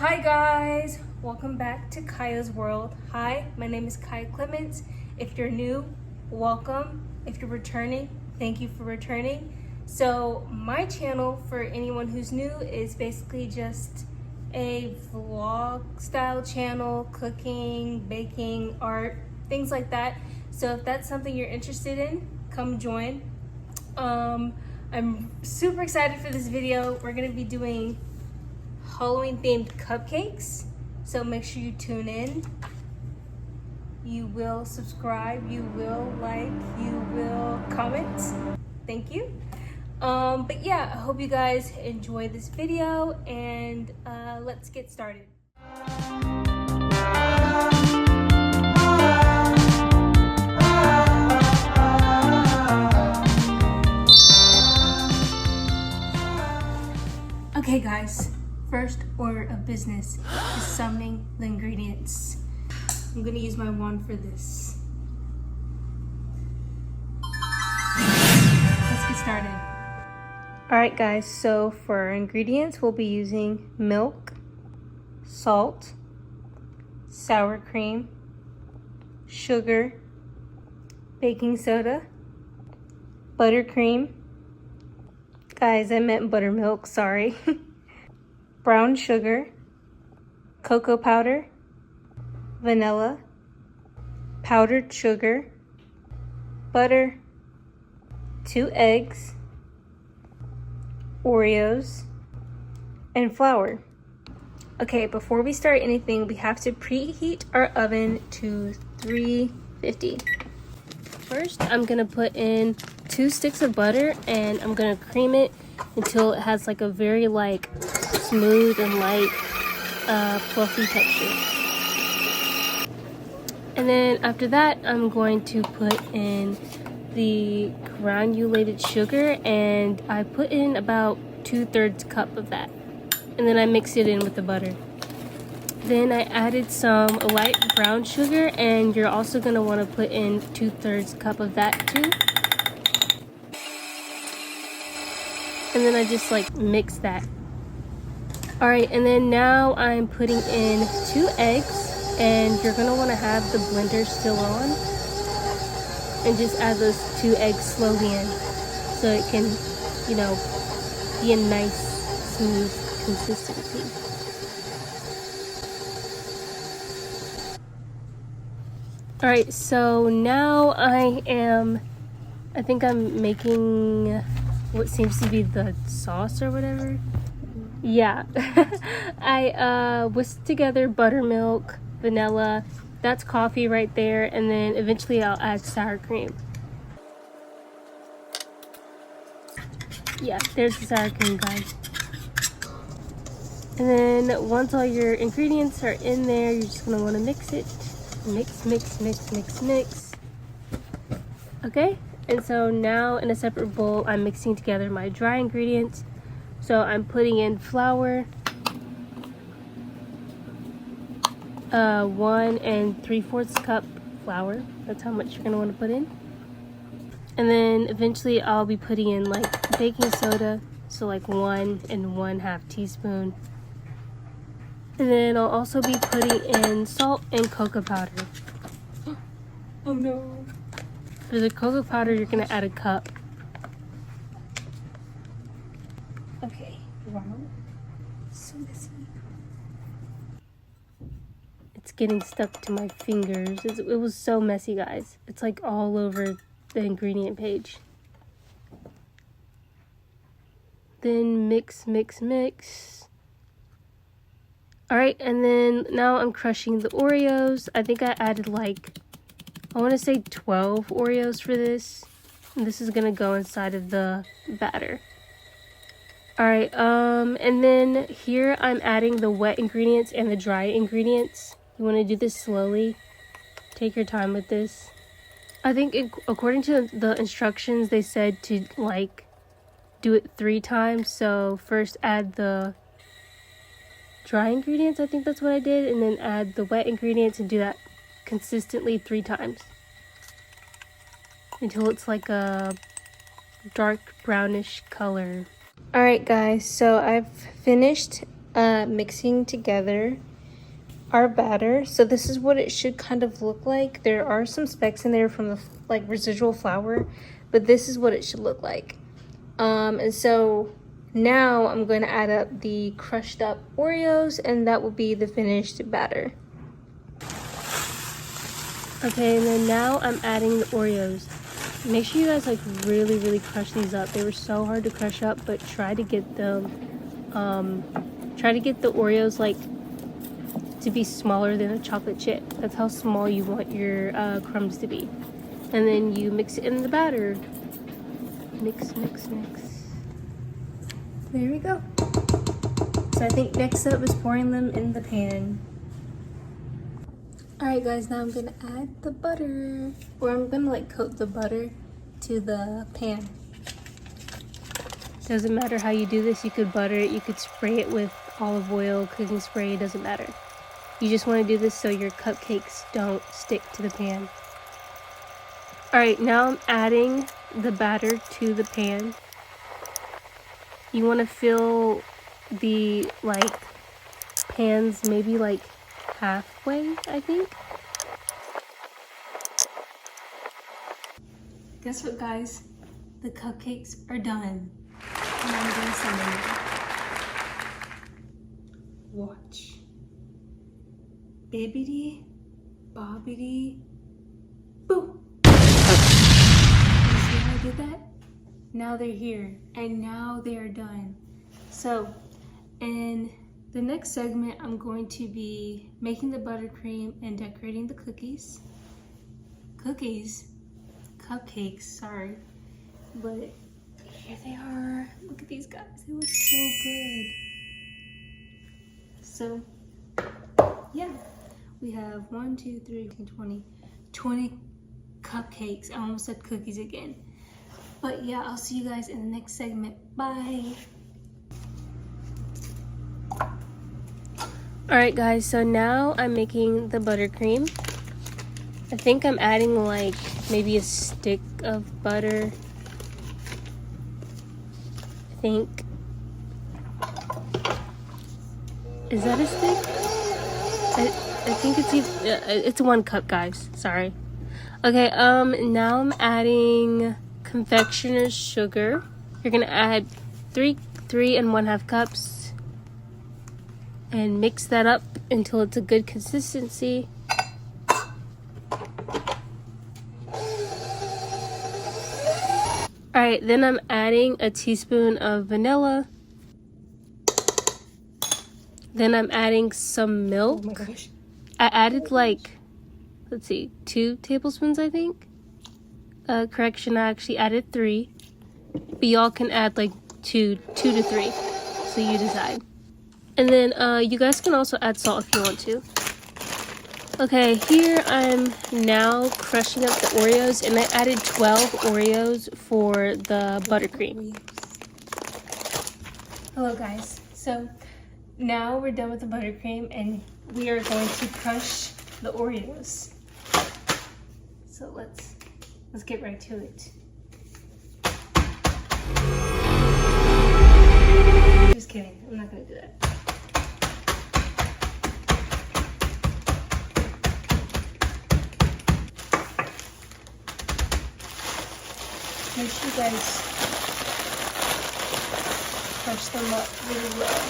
Hi guys, welcome back to Kaya's World. Hi, my name is Kaya Clements. If you're new, welcome. If you're returning, thank you for returning. So my channel, for anyone who's new, is basically just a vlog style channel, cooking, baking, art, things like that. So if that's something you're interested in, come join. I'm super excited for this video. We're gonna be doing Halloween themed cupcakes, so make sure you tune in. You will subscribe, you will like, you will comment. Thank you. But yeah, I hope you guys enjoy this video, and let's get started. Okay guys, first order of business is summoning the ingredients. I'm gonna use my wand for this. Let's get started. Alright guys, so for our ingredients, we'll be using milk, salt, sour cream, sugar, baking soda, buttercream. Guys, I meant buttermilk, sorry. Brown sugar, cocoa powder, vanilla, powdered sugar, butter, 2 eggs, Oreos, and flour. Okay, before we start anything, we have to preheat our oven to 350. First, I'm gonna put in 2 sticks of butter, and I'm gonna cream it until it has like a very smooth and light fluffy texture. And then after that, I'm going to put in the granulated sugar, and I put in about 2/3 cup of that, and then I mix it in with the butter. Then I added some light brown sugar, and you're also going to want to put in 2/3 cup of that too. And then I just mix that. Alright, and then now I'm putting in 2 eggs, and you're gonna wanna have the blender still on, and just add those 2 eggs slowly in, so it can, be a nice, smooth consistency. Alright, so now I think I'm making what seems to be the sauce or whatever. Yeah. I whisked together buttermilk, vanilla, that's coffee right there, and then eventually I'll add sour cream. Yeah, there's the sour cream, guys. And then once all your ingredients are in there, you're just gonna want to mix it. Mix, mix, mix, mix, mix. Okay, and so now in a separate bowl, I'm mixing together my dry ingredients. So I'm putting in flour, 1 3/4 cup flour. That's how much you're gonna want to put in. And then eventually I'll be putting in baking soda, so 1 1/2 teaspoon. And then I'll also be putting in salt and cocoa powder. Oh no. For the cocoa powder, you're gonna add a cup. Okay, wow, so messy. It's getting stuck to my fingers. It was so messy, guys. It's all over the ingredient page. Then mix, mix, mix. Alright, and then now I'm crushing the Oreos. I think I added I want to say 12 Oreos for this. And this is gonna go inside of the batter. Alright, and then here I'm adding the wet ingredients and the dry ingredients. You want to do this slowly. Take your time with this. I think according to the instructions, they said to do it 3 times. So first add the dry ingredients, I think that's what I did, and then add the wet ingredients and do that consistently 3 times. Until it's a dark brownish color. Alright guys, so I've finished mixing together our batter. So this is what it should kind of look like. There are some specks in there from the like residual flour, but this is what it should look like. And so now I'm going to add up the crushed up Oreos, and that will be the finished batter. Okay, and then now I'm adding the Oreos. Make sure you guys like really crush these up. They were so hard to crush up, but try to get them try to get the Oreos like to be smaller than a chocolate chip. That's how small you want your crumbs to be. And then you mix it in the batter. Mix. There we go. So I think next up is pouring them in the pan. Alright guys, now I'm gonna add the butter. Or I'm gonna like coat the butter to the pan. Doesn't matter how you do this. You could butter it, you could spray it with olive oil, cooking spray, it doesn't matter. You just want to do this so your cupcakes don't stick to the pan. Alright, now I'm adding the batter to the pan. You want to fill the like pans maybe like halfway, I think. Guess what, guys? The cupcakes are done. And I'm gonna send them. Watch. Bibbidi, bobbidi, boo! You see how I did that? Now they're here, and now they are done. So, in the next segment, I'm going to be making the buttercream and decorating the cookies. Cupcakes, sorry. But here they are. Look at these guys, they look so good. So, yeah. We have 1, 2, 3, 20 cupcakes. I almost said cookies again. But yeah, I'll see you guys in the next segment. Bye. Alright guys, so now I'm making the buttercream. I think I'm adding like maybe a stick of butter. I think. Is that a stick? I think it's 1 cup, guys. Sorry. Okay, now I'm adding confectioner's sugar. You're gonna add 3 1/2 cups and mix that up until it's a good consistency. Alright, then I'm adding a teaspoon of vanilla. Then I'm adding some milk. Oh my gosh. I added like, let's see, 2 tablespoons, I think. Correction, I actually added 3. But y'all can add like 2 to 3. So you decide. And then you guys can also add salt if you want to. Okay, here I'm now crushing up the Oreos, and I added 12 Oreos for the buttercream. Hello guys. So now we're done with the buttercream, and we are going to crush the Oreos. So let's get right to it. Just kidding, I'm not gonna do that. Make sure you guys crush them up really well.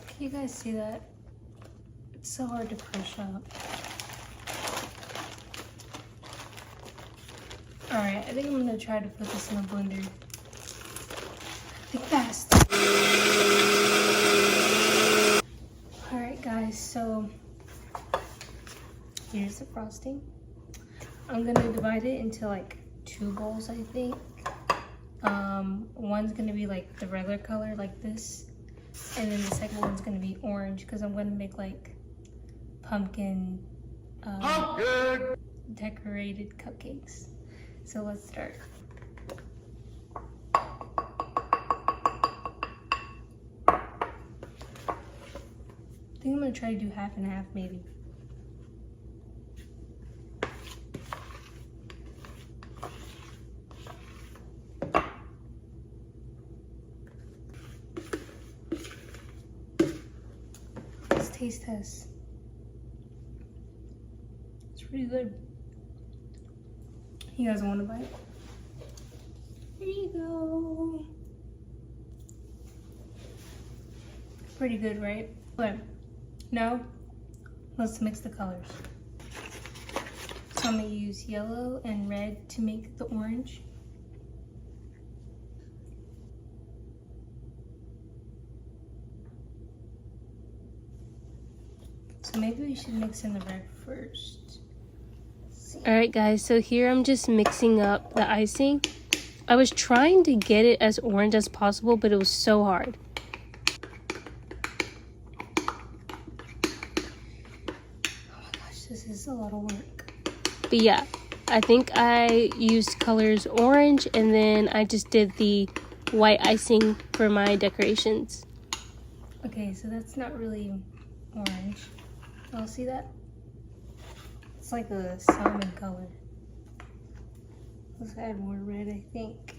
Can you guys see that? It's so hard to crush up. Alright, I think I'm gonna try to put this in a blender. Think fast. Alright guys, so here's the frosting. I'm gonna divide it into like 2 bowls, I think. One's gonna be like the regular color like this, and then the second one's gonna be orange because I'm gonna make like pumpkin decorated cupcakes. So let's start. I think I'm gonna try to do half and half maybe. Let's taste test. It's pretty good. You guys want to bite? Here you go. Pretty good, right? Okay. Now, let's mix the colors. So I'm gonna use yellow and red to make the orange. So maybe we should mix in the red first. Alright guys, so here I'm just mixing up the icing. I was trying to get it as orange as possible, but it was so hard. Oh my gosh, this is a lot of work. But yeah, I think I used colors orange and then I just did the white icing for my decorations. Okay, so that's not really orange. Y'all see that? It's like a salmon color. Let's add more red, I think.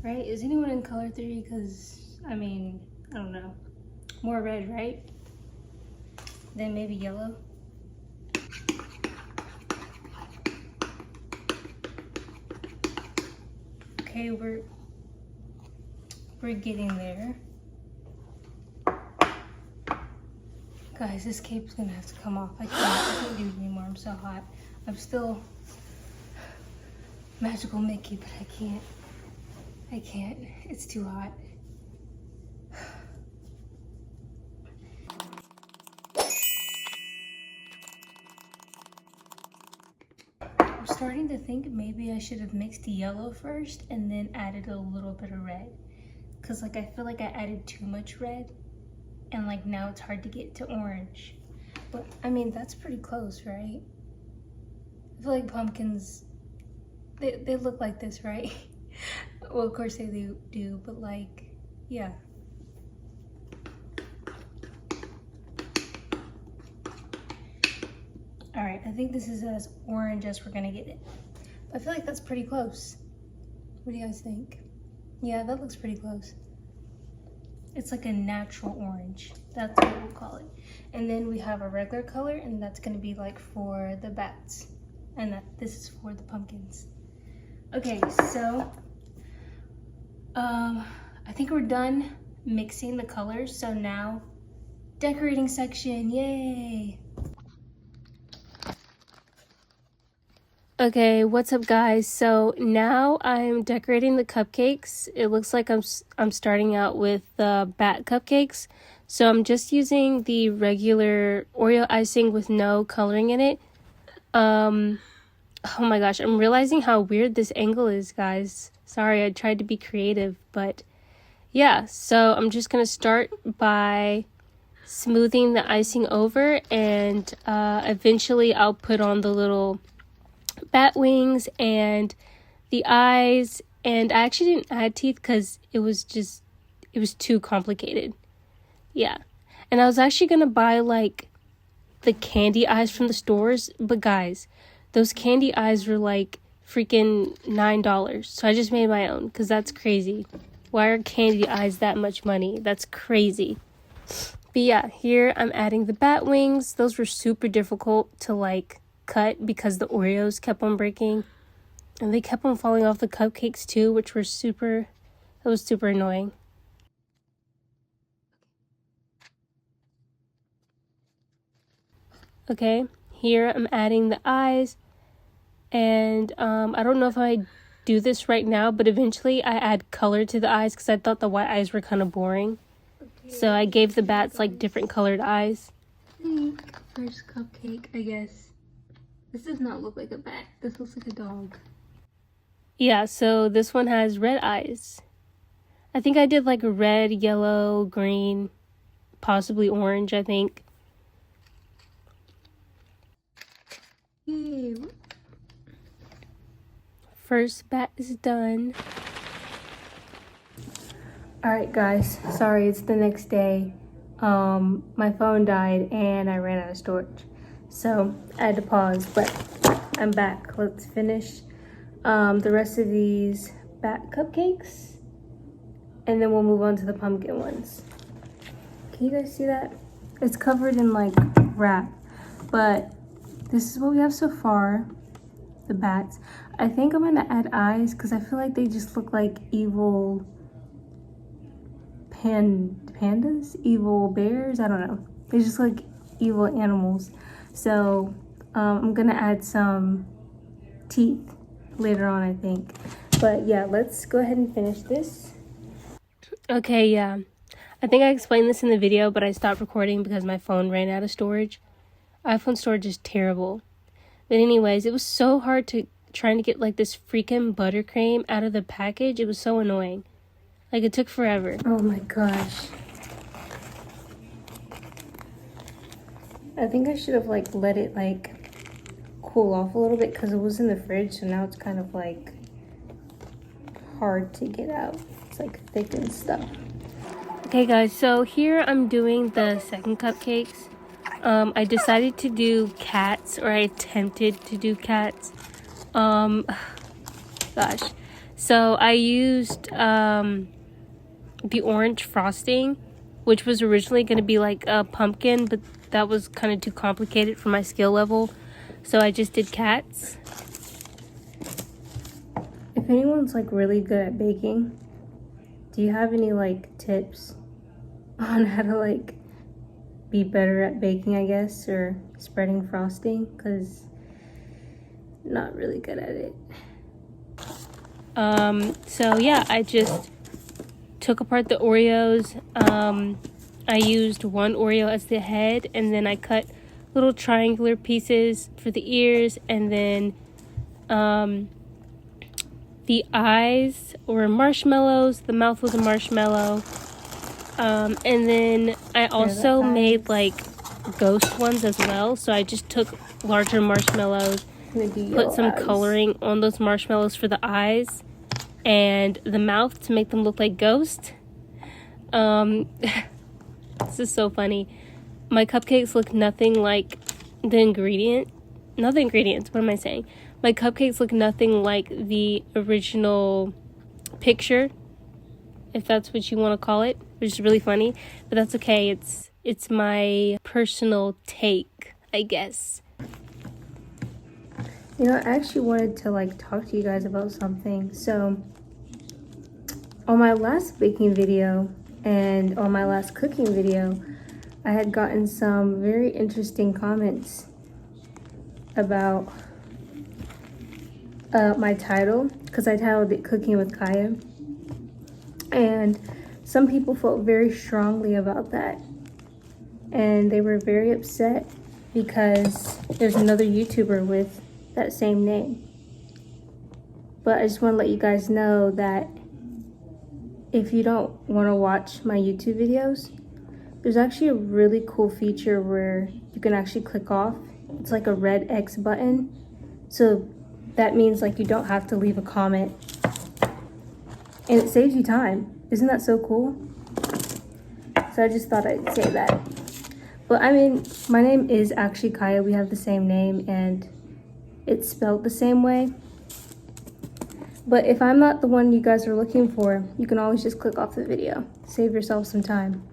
Right? Is anyone in color theory? Because, I mean, I don't know. More red, right? Then maybe yellow. Okay, we're getting there. Guys, this cape's gonna have to come off. I can't do it anymore. I'm so hot. I'm still Magical Mickey, but I can't. It's too hot. I'm starting to think maybe I should have mixed the yellow first and then added a little bit of red. Cause like I feel like I added too much red and like now it's hard to get to orange. But I mean, that's pretty close, right? I feel like pumpkins, they look like this, right? Well, of course they do, but like, yeah. All right, I think this is as orange as we're gonna get it. I feel like that's pretty close. What do you guys think? Yeah, that looks pretty close. It's like a natural orange. That's what we'll call it. And then we have a regular color, and that's gonna be like for the bats. And this is for the pumpkins. Okay, so I think we're done mixing the colors. So now, decorating section, yay! Okay, what's up guys? So now I'm decorating the cupcakes. It looks like I'm starting out with the bat cupcakes. So I'm just using the regular Oreo icing with no coloring in it. Oh my gosh, I'm realizing how weird this angle is, guys. Sorry, I tried to be creative, but yeah. So I'm just gonna start by smoothing the icing over, and eventually I'll put on the little bat wings and the eyes. And I actually didn't add teeth because it was too complicated. Yeah. And I was actually gonna buy like the candy eyes from the stores, but guys, those candy eyes were like freaking $9. So I just made my own because that's crazy. Why are candy eyes that much money? That's crazy. But yeah, here I'm adding the bat wings. Those were super difficult to like cut because the Oreos kept on breaking. And they kept on falling off the cupcakes too, which were super annoying. Okay, here I'm adding the eyes. And I don't know if I do this right now, but eventually I add color to the eyes because I thought the white eyes were kind of boring. Okay. So I gave the bats like different colored eyes. First cupcake, I guess. This does not look like a bat. This looks like a dog. Yeah, so this one has red eyes. I think I did like red, yellow, green, possibly orange, I think. Yay. First bat is done. Alright guys, sorry, it's the next day. my phone died and I ran out of storage. So I had to pause, but I'm back. Let's finish the rest of these bat cupcakes, and then we'll move on to the pumpkin ones. Can you guys see that? It's covered in like wrap, but this is what we have so far, the bats. I think I'm gonna add eyes because I feel like they just look like evil pandas, evil bears. I don't know. They just look like evil animals. So I'm gonna add some teeth later on, I think. But yeah, let's go ahead and finish this. Okay, yeah. I think I explained this in the video, but I stopped recording because my phone ran out of storage. iPhone storage is terrible. But anyways, it was so hard trying to get like this freaking buttercream out of the package. It was so annoying. Like, it took forever. Oh my gosh. I think I should have like let it like cool off a little bit because it was in the fridge, so now it's kind of like hard to get out. It's like thick and stuff. Okay guys, so here I'm doing the second cupcakes. I decided to do cats, or I attempted to do cats. Gosh. So I used the orange frosting, which was originally going to be like a pumpkin, but that was kind of too complicated for my skill level. So I just did cats. If anyone's like really good at baking, do you have any like tips on how to like be better at baking, I guess, or spreading frosting? Because not really good at it. So yeah, I just took apart the Oreos. I used one Oreo as the head, and then I cut little triangular pieces for the ears, and then the eyes were marshmallows. The mouth was a marshmallow. And then I also made like ghost ones as well. So I just took larger marshmallows, put some coloring on those marshmallows for the eyes and the mouth to make them look like ghosts. This is so funny. My cupcakes look nothing like the ingredients. Not the ingredients, what am I saying? My cupcakes look nothing like the original picture, if that's what you want to call it, which is really funny, but that's okay. It's my personal take, I guess. You know, I actually wanted to like talk to you guys about something. So on my last baking video and on my last cooking video, I had gotten some very interesting comments about my title, because I titled it Cooking with Kaya. And some people felt very strongly about that. And they were very upset because there's another YouTuber with that same name. But I just want to let you guys know that if you don't want to watch my YouTube videos, there's actually a really cool feature where you can actually click off. It's like a red X button. So that means like you don't have to leave a comment. And it saves you time. Isn't that so cool? So I just thought I'd say that. But I mean, my name is actually Kaya. We have the same name and it's spelled the same way. But if I'm not the one you guys are looking for, you can always just click off the video. Save yourself some time.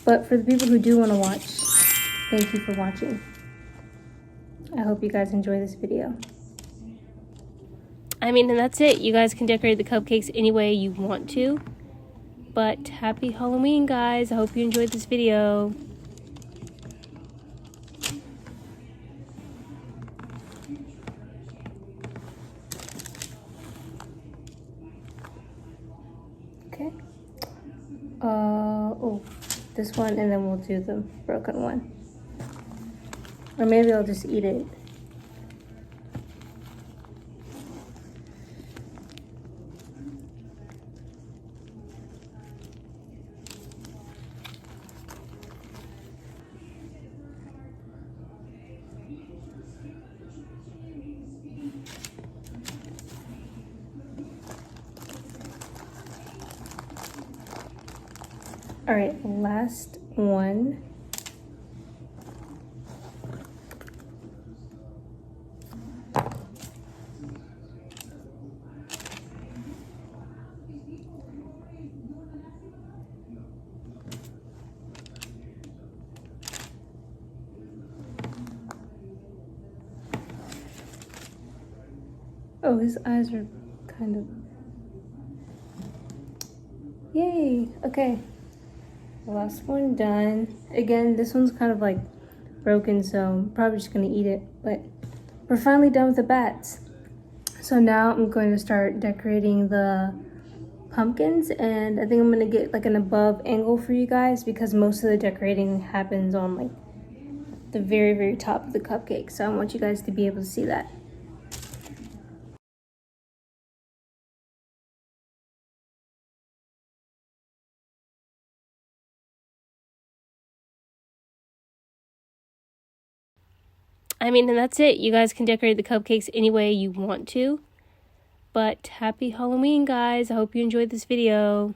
But for the people who do want to watch, thank you for watching. I hope you guys enjoy this video. I mean, and that's it. You guys can decorate the cupcakes any way you want to. But happy Halloween, guys. I hope you enjoyed this video. Okay. Oh, this one, and then we'll do the broken one. Or maybe I'll just eat it. All right, last one. Oh, his eyes are kind of... Yay! Okay. Last one done. Again, this one's kind of like broken, so I'm probably just gonna eat it. But we're finally done with the bats. So now I'm going to start decorating the pumpkins, and I think I'm gonna get like an above angle for you guys because most of the decorating happens on like the very, very top of the cupcake. So I want you guys to be able to see that. I mean, and that's it. You guys can decorate the cupcakes any way you want to. But happy Halloween, guys. I hope you enjoyed this video.